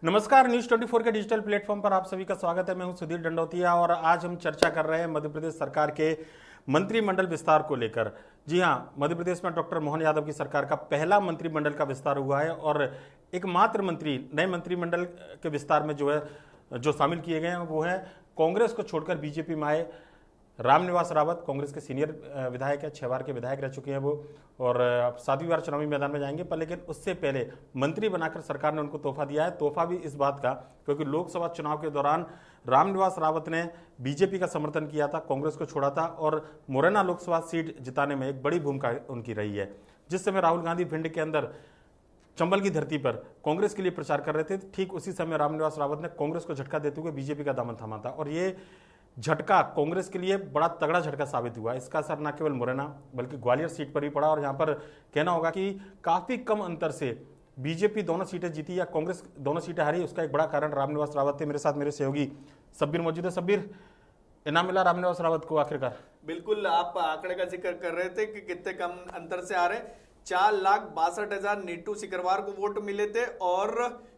नमस्कार, न्यूज 24 के digital platform पर आप सभी का स्वागत है। मैं हूं सुधीर डंडौतिया और आज हम चर्चा कर रहे हैं मध्य प्रदेश सरकार के मंत्रिमंडल विस्तार को लेकर। जी हां, मध्य प्रदेश में डॉक्टर मोहन यादव की सरकार का पहला मंत्रिमंडल का विस्तार हुआ है और एकमात्र मंत्री नए मंत्रिमंडल के विस्तार में जो शामिल किए गए हैं वो है कांग्रेस को छोड़कर बीजेपी में आए रामनिवास रावत। कांग्रेस के सीनियर विधायक है, 6 बार के विधायक रह चुके हैं वो और 7वीं बार चुनावी मैदान में जाएंगे। पर लेकिन उससे पहले मंत्री बनाकर सरकार ने उनको तोहफा दिया है। तोहफा भी इस बात का क्योंकि लोकसभा चुनाव के दौरान रामनिवास रावत ने बीजेपी का समर्थन किया था, कांग्रेस को छोड़ा था और मुरैना लोकसभा सीट जिताने में एक बड़ी भूमिका उनकी रही है। जिस समय राहुल गांधी भिंड के अंदर चंबल की धरती पर कांग्रेस के लिए प्रचार कर रहे थे, ठीक उसी समय रामनिवास रावत ने कांग्रेस को झटका देते हुए बीजेपी का दामन थामा था और ये झटका कांग्रेस के लिए बड़ा तगड़ा झटका साबित हुआ। इसका असर न केवल मुरैना बल्कि ग्वालियर सीट पर भी पड़ा और यहाँ पर कहना होगा कि काफी कम अंतर से बीजेपी दोनों सीटें जीती या कांग्रेस दोनों सीटें हारी। उसका एक बड़ा कारण रामनिवास रावत थे। मेरे साथ मेरे सहयोगी सब्बीर मौजूद है। सब्बीर, इनाम मिला रामनिवास रावत को आखिरकार? बिल्कुल, आप आंकड़े का जिक्र कर रहे थे कि कितने कम अंतर से आ रहे। 4,62,000 नीटू सिकरवार को वोट मिले थे और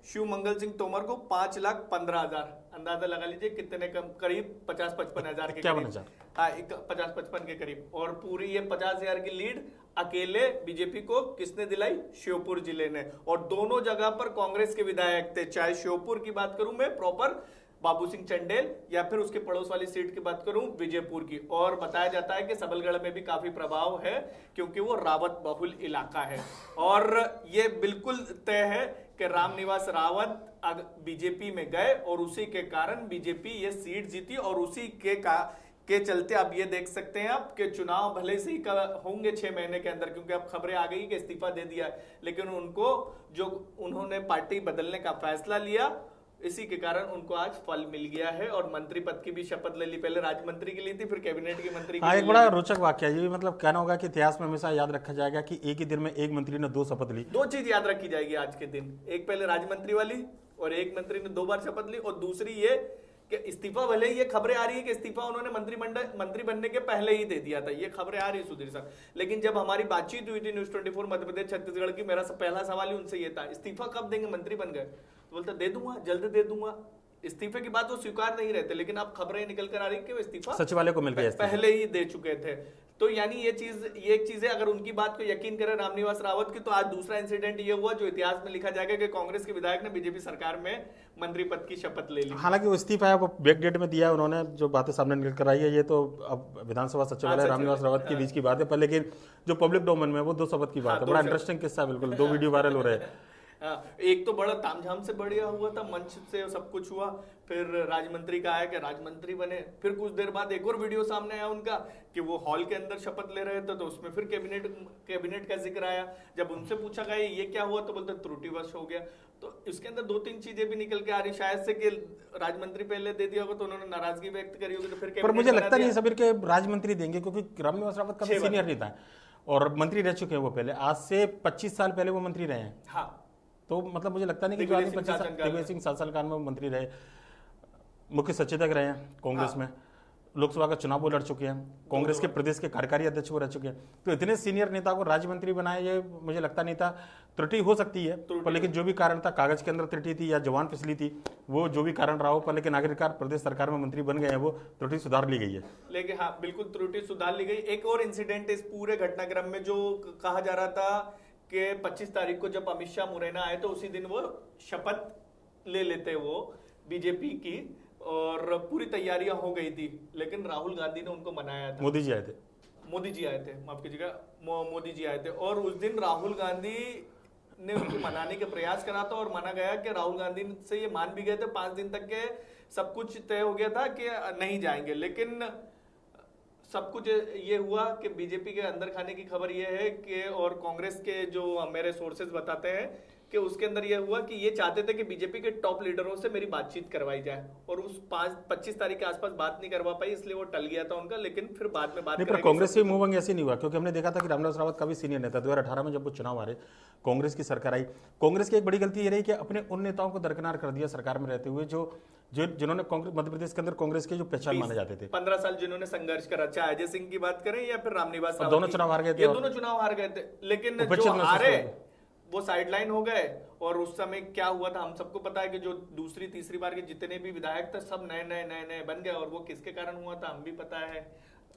शिव मंगल सिंह तोमर को 5,15,000। अंदाजा लगा लीजिए कितने कम, करीब 50-55 हजार के करीब। हाँ, 50-55 के करीब। और पूरी ये 50,000 की लीड अकेले बीजेपी को किसने दिलाई? श्योपुर जिले ने। और दोनों जगह पर कांग्रेस के विधायक थे, चाहे श्योपुर की बात करूं मैं प्रॉपर बाबू सिंह चंडेल या फिर उसके पड़ोस वाली सीट की बात करूं विजयपुर की। और बताया जाता है कि सबलगढ़ में भी काफी प्रभाव है क्योंकि वो रावत बहुल इलाका है। और ये बिल्कुल तय है कि रामनिवास रावत बीजेपी में गए और उसी के कारण बीजेपी ये सीट जीती। और उसी के चलते आप ये देख सकते हैं आप कि चुनाव भले से ही होंगे 6 महीने के अंदर, क्योंकि अब खबरें आ गई कि इस्तीफा दे दिया, लेकिन उनको जो उन्होंने पार्टी बदलने का फैसला लिया, इसी के कारण उनको आज फल मिल गया है। और मंत्री पद की भी शपथ ले ली, पहले राज्य मंत्री की ली थी, फिर कैबिनेट की मंत्री की। एक बड़ा रोचक वाक्य है ये, मतलब कहना होगा कि इतिहास में हमेशा याद रखा जाएगा कि एक ही दिन में एक मंत्री ने 2 शपथ ली। 2 चीज याद रखी जाएगी आज के दिन, एक पहले राज्य मंत्री वाली और एक मंत्री ने 2 बार शपथ ली, और दूसरी ये कि इस्तीफा, भले ही ये खबरें आ रही है कि इस्तीफा उन्होंने मंत्री बनने के पहले ही दे दिया था, ये खबरें आ रही है सुधीर साहब, लेकिन जब हमारी बातचीत हुई थी न्यूज 24 मध्य प्रदेश छत्तीसगढ़ की, मेरा पहला सवाल ही उनसे ये था, इस्तीफा कब देंगे? मंत्री बन गए तो बोलता दे दूंगा, जल्द दे दूंगा। इस्तीफे की बात वो स्वीकार नहीं रहते, लेकिन अब खबरें निकल कर आ रही कि वो इस्तीफा सचिवालय को मिल गया, पहले ही दे चुके थे। तो यानी ये एक चीज है, अगर उनकी बात को यकीन करें रामनिवास रावत की, तो आज दूसरा इंसिडेंट ये हुआ जो इतिहास में लिखा जाएगा कि कांग्रेस के विधायक ने बीजेपी सरकार में मंत्री पद की शपथ ले ली। हालांकि वो इस्तीफा है वो बैकडेट में दिया उन्होंने, जो बातें सामने निकल कर आई है ये तो अब विधानसभा सचिवालय रामनिवास रावत के बीच की बात है, पर लेकिन जो पब्लिक डोमेन में वो 2 शपथ की बात है। बड़ा इंटरेस्टिंग किस्सा, बिल्कुल 2 वीडियो वायरल हो रहे हैं। एक तो बड़ा तामझाम से बढ़िया हुआ था, मंच से सब कुछ हुआ, फिर राज्य मंत्री का आया कि राज्य मंत्री बने, फिर कुछ देर बाद एक और वीडियो सामने आया उनका कि वो हॉल के अंदर शपथ ले रहे थे, तो उसमें फिर कैबिनेट का जिक्र आया। जब उनसे पूछा गया ये क्या हुआ तो बोलते त्रुटिवश हो गया। तो इसके अंदर 2-3 चीजें भी निकल के आ रही, शायद से कि राज्य मंत्री पहले दे दिया होगा तो उन्होंने नाराजगी व्यक्त करी होगी, तो फिर पर मुझे लगता नहीं सबीर के राज्य मंत्री देंगे, क्योंकि रामनिवास रावत का सीनियर नेता है और मंत्री रह चुके हैं वो पहले, आज से 25 साल पहले वो मंत्री रहे हैं। हाँ, तो मतलब मुझे लगता नहीं कि दिग्विजय सिंह शासनकाल में मंत्री रहे, मुख्य सचेतक रहे हैं कांग्रेस में, लोकसभा का चुनाव वो लड़ चुके हैं, कांग्रेस के प्रदेश के कार्यकारी अध्यक्ष वो रह चुके हैं। तो इतने सीनियर नेता को राज्य मंत्री बनाए, ये मुझे लगता नहीं था। त्रुटि हो सकती है पर लेकिन जो भी कारण था, कागज के अंदर त्रुटि थी या जवान फिसली थी, वो जो भी कारण रहा हो, पर लेकिन आखिरकार प्रदेश सरकार में मंत्री बन गए हैं, वो त्रुटि सुधार ली गई है। लेकिन हाँ, बिल्कुल त्रुटि सुधार ली गई। एक और इंसिडेंट इस पूरे घटनाक्रम में जो कहा जा रहा था कि 25 तारीख को जब अमित शाह मुरैना आए तो उसी दिन वो शपथ ले लेते वो बीजेपी की, और पूरी तैयारियां हो गई थी, लेकिन राहुल गांधी ने उनको मनाया था। मोदी जी आए थे, माफ कीजिएगा, मोदी जी आए थे, और उस दिन राहुल गांधी ने उनको मनाने के प्रयास करा था और माना गया कि राहुल गांधी से ये मान भी गए थे, 5 दिन तक के सब कुछ तय हो गया था कि नहीं जाएंगे, लेकिन सब कुछ ये हुआ कि बीजेपी के अंदर खाने की खबर ये है कि, और कांग्रेस के जो मेरे सोर्सेज बताते हैं कि उसके अंदर ये हुआ कि ये चाहते थे कि बीजेपी के टॉप लीडरों से मेरी बातचीत करवाई जाए, और उस 25 तारीख के आसपास बात नहीं करवा पाई, इसलिए वो टल गया था उनका। लेकिन फिर बाद में बात नहीं, पर कांग्रेस से मूवमेंट ऐसे नहीं हुआ, क्योंकि हमने देखा था कि रामनिवास रावत का भी सीनियर नेता 2018 में जब वो चुनाव हारे, कांग्रेस की सरकार आई, कांग्रेस की एक बड़ी गलती ये रही कि अपने उन नेताओं को दरकिनार कर दिया सरकार में रहते हुए जिन्होंने मध्य प्रदेश के अंदर कांग्रेस के जो पहचान माने जाते थे, 15 साल जिन्होंने संघर्ष करा, चाहे अजय सिंह की बात करें या फिर रामनिवास रावत, दोनों चुनाव हार गए थे, ये दोनों चुनाव हार गए थे। लेकिन जो हारे वो साइडलाइन हो गए। और उस समय क्या हुआ था हम सबको पता है कि जो दूसरी तीसरी बार के जितने भी विधायक थे सब नए नए नए नए बन गए, और वो किसके कारण हुआ था हम भी पता है।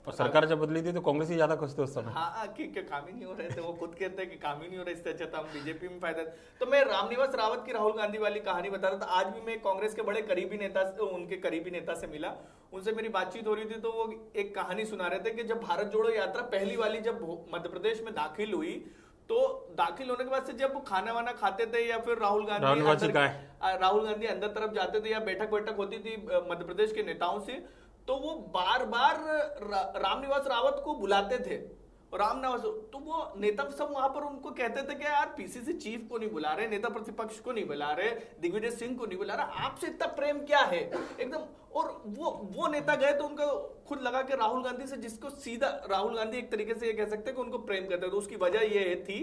और सरकार जब बदली थी तो कांग्रेस ही ज्यादा खुश थे उस समय। हाँ कि काम ही नहीं हो रहे थे, वो खुद कहते हैं कि काम ही नहीं हो रहा, इससे अच्छा था हम बीजेपी में फायदा। तो मैं रामनिवास रावत की राहुल गांधी वाली कहानी बता रहा था। आज भी मैं कांग्रेस के बड़े करीबी नेता से, उनके करीबी नेता से मिला, उनसे मेरी बातचीत हो रही थी, तो वो एक कहानी सुना रहे थे कि जब भारत जोड़ो यात्रा पहली वाली जब मध्य प्रदेश में दाखिल हुई, तो दाखिल होने के बाद से जब वो खाना वाना खाते थे या फिर राहुल गांधी अंदर तरफ जाते थे या बैठक होती थी मध्य प्रदेश के नेताओं से, तो वो बार बार रामनिवास रावत को बुलाते थे। रामनिवास, तो वो नेता सब वहां पर उनको कहते थे कि यार पीसीसी चीफ को नहीं बुला रहे, नेता प्रतिपक्ष को नहीं बुला रहे, दिग्विजय सिंह को नहीं बुला रहे, आपसे इतना प्रेम क्या है एकदम। और वो नेता गए तो उनको खुद लगा कि राहुल गांधी से, जिसको सीधा राहुल गांधी एक तरीके से ये कह सकते हैं कि उनको प्रेम करते थे। तो उसकी वजह ये थी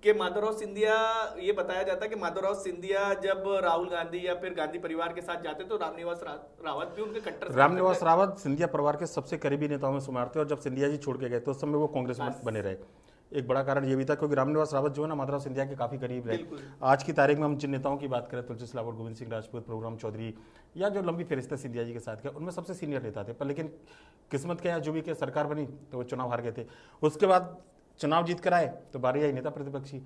कि माधवराव सिंधिया, ये बताया जाता है कि माधवराव सिंधिया जब राहुल गांधी या फिर गांधी परिवार के साथ जाते तो रामनिवास रावत भी उनके कट्टर रामनिवास रावत सिंधिया परिवार के सबसे करीबी नेताओं में शुमार थे, और जब सिंधिया जी छोड़ के गए तो उस समय वो कांग्रेस में बने रहे। एक बड़ा कारण ये भी था क्योंकि रामनिवास रावत जो है ना माधवराव सिंधिया के काफी करीब रहे। आज की तारीख में हम जिन नेताओं की बात करें, तुलसी सिलावट, गोविंद सिंह राजपूत, प्रभुराम चौधरी, या जो लंबी फहरिस्त सिंधिया जी के साथ किया, उनमें सबसे सीनियर नेता थे। पर लेकिन किस्मत के यहाँ जो भी के सरकार बनी तो वो चुनाव हार गए थे। उसके बाद चुनाव जीत कर आए तो बारी आई नेता प्रतिपक्षी।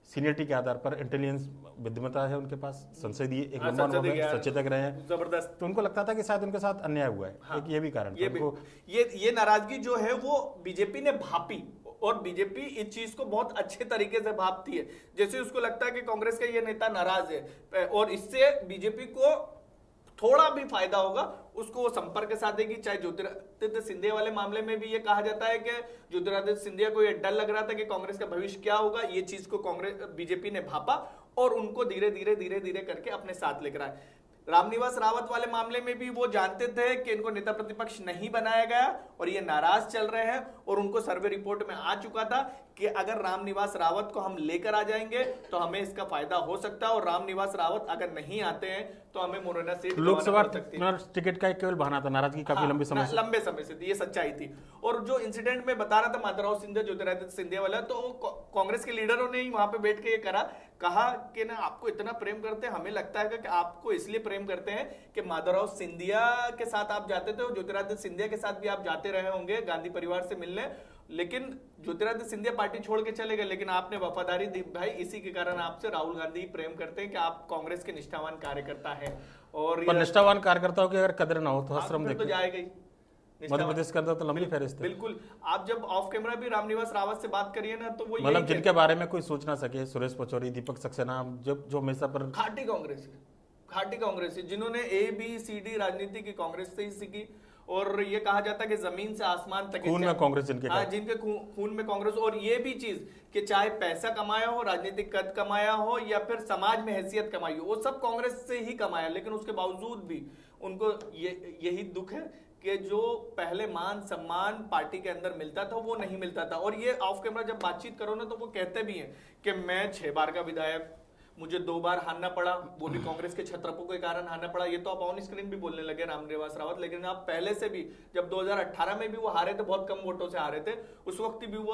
सीनियरिटी के आधार पर इंटेलिजेंस विद्वता है उनके पास, संसदीय एक लंबा अनुभव है, सचेतक रहे हैं जबरदस्त। तो उनको लगता था कि शायद उनके साथ अन्याय हुआ है। हाँ, एक ये भी कारण ये नाराजगी जो है वो बीजेपी ने भापी, और बीजेपी इस चीज को बहुत अच्छे तरीके से भापती है। जैसे उसको लगता है कि कांग्रेस का ये नेता नाराज है और इससे बीजेपी को थोड़ा भी फायदा होगा, उसको वो संपर्क के साथ देगी। चाहे ज्योतिरादित्य सिंधिया वाले मामले में भी ये कहा जाता है कि ज्योतिरादित्य सिंधिया को ये डर लग रहा था कि कांग्रेस का भविष्य क्या होगा। ये चीज को कांग्रेस बीजेपी ने भापा और उनको धीरे धीरे करके अपने साथ लेकर आए। रामनिवास रावत वाले मामले में भी वो जानते थे कि इनको नेता प्रतिपक्ष नहीं बनाया गया और ये नाराज चल रहे हैं, और उनको सर्वे रिपोर्ट में आ चुका था कि अगर रामनिवास रावत को हम लेकर आ जाएंगे तो हमें इसका फायदा हो सकता है, और रामनिवास रावत अगर नहीं आते हैं तो हमें मुरैना सीट लोकसभा टिकट का केवल बहाना था, नाराजगी काफी लंबे समय से थी, ये सच्चाई थी। और जो इंसिडेंट में बता रहा था माधवराव सिंधिया, ज्योतिरादित्य सिंधिया वाला, तो कांग्रेस के लीडरों ने ही वहां पे बैठ के ये कहा कि ना आपको इतना प्रेम करते हैं, हमें लगता है कि आपको इसलिए प्रेम करते हैं कि माधवराव सिंधिया के साथ आप जाते थे, ज्योतिरादित्य सिंधिया के साथ भी आप जाते रहे होंगे गांधी परिवार से मिलने, लेकिन ज्योतिरादित्य सिंधिया पार्टी छोड़ के चले गए, लेकिन आपने वफादारी दी भाई, इसी के कारण आपसे राहुल गांधी प्रेम करते हैं कि आप कांग्रेस के निष्ठावान कार्यकर्ता हैं। और निष्ठावान कार्यकर्ताओं की अगर कदर ना हो तो आश्रम तो जाएगा ही। मध्य प्रदेश के अंदर तो लंबी फहरिस्त है। बिल्कुल, आप जब ऑफ कैमरा भी रामनिवास रावत से बात करिए ना, तो वो मतलब जिनके बारे में कोई सोच ना सके, सुरेश पचौरी, दीपक सक्सेना, जो हमेशा पर खाटी कांग्रेस है, जिन्होंने ABCD राजनीति की कांग्रेस से ही सीखी। और ये कहा जाता है कि जमीन से आसमान तक खून में कांग्रेस जिनके खून में कांग्रेस। और ये भी चीज कि चाहे पैसा कमाया हो, राजनीतिक कद कमाया हो, या फिर समाज में हैसियत कमाई हो, वो सब कांग्रेस से ही कमाया। लेकिन उसके बावजूद भी उनको यही दुख है कि जो पहले मान सम्मान पार्टी के अंदर मिलता था वो नहीं मिलता था। और ये ऑफ कैमरा जब बातचीत करो ना तो वो कहते भी हैं कि मैं 6 बार का विधायक, मुझे 2 बार हारना पड़ा, वो भी कांग्रेस के छत्रपों के कारण हारना पड़ा। ये तो आप ऑन स्क्रीन भी बोलने लगे रामनिवास रावत, लेकिन आप पहले से भी, जब 2018 में भी वो हारे थे, बहुत कम वोटों से हारे थे, उस वक्त भी वो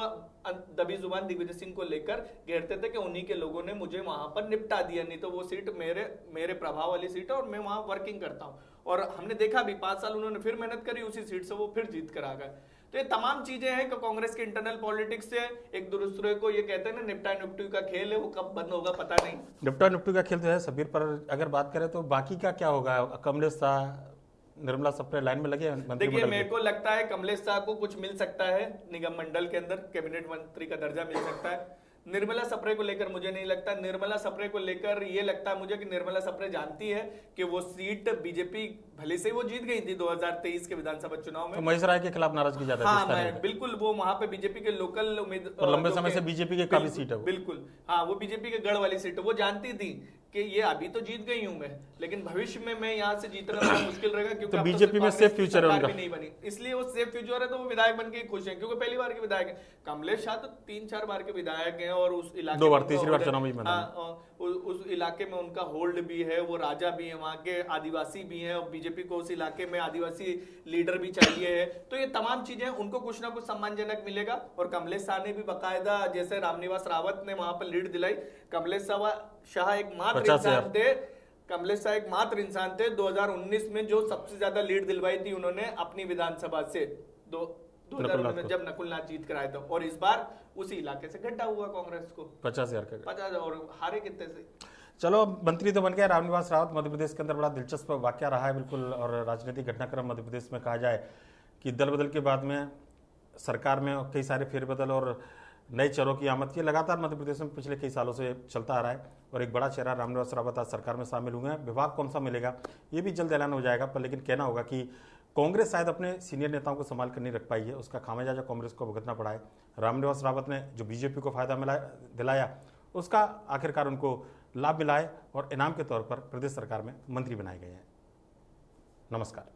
दबी जुबान दिग्विजय सिंह को लेकर घेरते थे कि उन्हीं के लोगों ने मुझे वहां पर निपटा दिया, नहीं तो वो सीट मेरे प्रभाव वाली सीट है और मैं वहां वर्किंग करता हूँ। और हमने देखा भी 5 साल उन्होंने फिर मेहनत करी उसी सीट से, वो फिर जीत कर आ गए। तो ये तमाम चीजें हैं कि कांग्रेस के इंटरनल पॉलिटिक्स से एक दूसरे को, ये कहते हैं ना निपटा निपटू का खेल है, वो कब बंद होगा पता नहीं। निपटा निपटू का खेल तो है सबीर, पर अगर बात करें तो बाकी का क्या होगा? कमलेश शाह, निर्मला सप्रे लाइन में लगे। देखिए, मेरे को लगता है कमलेश शाह को कुछ मिल सकता है निगम मंडल के अंदर, कैबिनेट मंत्री का दर्जा मिल सकता है। निर्मला सप्रे को लेकर मुझे नहीं लगता। निर्मला सप्रे को लेकर ये लगता है मुझे कि निर्मला सप्रे जानती है कि वो सीट बीजेपी भले से वो जीत गई थी 2023 के विधानसभा चुनाव में, तो महेश राय के खिलाफ नाराजगी ज्यादा है। हाँ, बिल्कुल, वो वहां पे बीजेपी के लोकल उम्मीदवार, लंबे समय से बीजेपी के काफी सीट है। बिल्कुल, हाँ, वो बीजेपी के गढ़ वाली सीट है। वो जानती थी कि ये अभी तो जीत गई हूं मैं, लेकिन भविष्य में मैं यहाँ से जीतना बड़ा मुश्किल रहेगा, क्योंकि तो अब बीजेपी में कांग्रेस सेफ की फ्यूचर है सरकार उनका। भी नहीं बनी, इसलिए वो सेफ फ्यूचर है, तो वो विधायक बन के ही खुश हैं, क्योंकि पहली बार के विधायक हैं। कमलेश शाह तो 3-4 बार के विधायक हैं, और उस इलाके 2 में बार, उनका तीसरी बार होल्ड है। चुनाव में ही मैदान में। हाँ, उस इलाके में उनका होल्ड भी है, वो राजा भी है, वहाँ के आदिवासी भी हैं, और बीजेपी को उस इलाके में आदिवासी लीडर भी चाहिए है। तो ये तमाम चीजें उनको कुछ ना कुछ सम्मानजनक मिलेगा। और कमलेश शाह ने भी बकायदा, जैसे रामनिवास रावत ने वहां पर लीड दिलाई, कमलेश शाह एक मात्र 50,000 इंसान थे, कमलेश शाह एक मात्र इंसान थे 2019 में जो सबसे ज्यादा लीड दिलवाई थी उन्होंने अपनी विधानसभा से, 2019 में जब नकुलनाथ जीत कर आए थे। और इस बार उसी इलाके से घटा हुआ कांग्रेस को 50,000 का। 50, और हारे कितने से। चलो, मंत्री तो बन गया रामनिवास रावत। मध्य प्रदेश के अंदर बड़ा दिलचस्प वाकया रहा है बिल्कुल, और राजनीतिक घटनाक्रम मध्य प्रदेश में कहा जाए कि दल बदल के बाद में सरकार में कई सारे फेरबदल और नए चेहरों की आमद की लगातार मध्य प्रदेश में पिछले कई सालों से चलता आ रहा है। और एक बड़ा चेहरा रामनिवास रावत आज सरकार में शामिल हुए हैं। विभाग कौन सा मिलेगा ये भी जल्द ऐलान हो जाएगा, पर लेकिन कहना होगा कि कांग्रेस शायद अपने सीनियर नेताओं को संभाल कर नहीं रख पाई है, उसका खामियाजा कांग्रेस को भुगतना पड़ा है। रामनिवास रावत ने जो बीजेपी को फायदा दिलाया, उसका आखिरकार उनको लाभ मिला है, और इनाम के तौर पर प्रदेश सरकार में मंत्री बनाए गए हैं। नमस्कार।